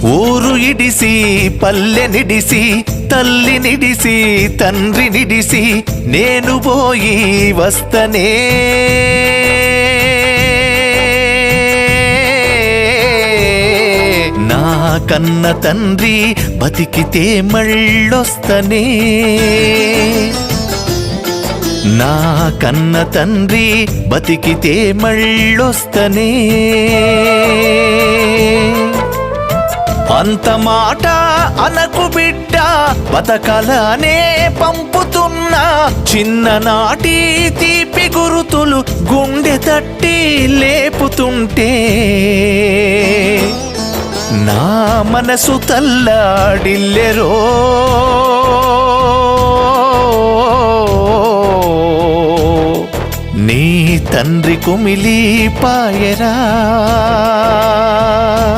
ఊరు ఇడిసి పల్లె నిడిసి తల్లి నిడిసి తండ్రి నిడిసి నేను పోయి వస్తనే నా కన్న తండ్రి బతికితే మళ్ళొస్తనే నా కన్న తండ్రి బతికితే మళ్ళొస్తనే అంత మాట అనకు బిడ్డ బతకలనే పంపుతున్నా చిన్ననాటి తీపి గురుతులు గుండె తట్టి లేపుతుంటే నా మనసు తల్లాడిల్లెరో నీ తండ్రి కుమిలి పాయరా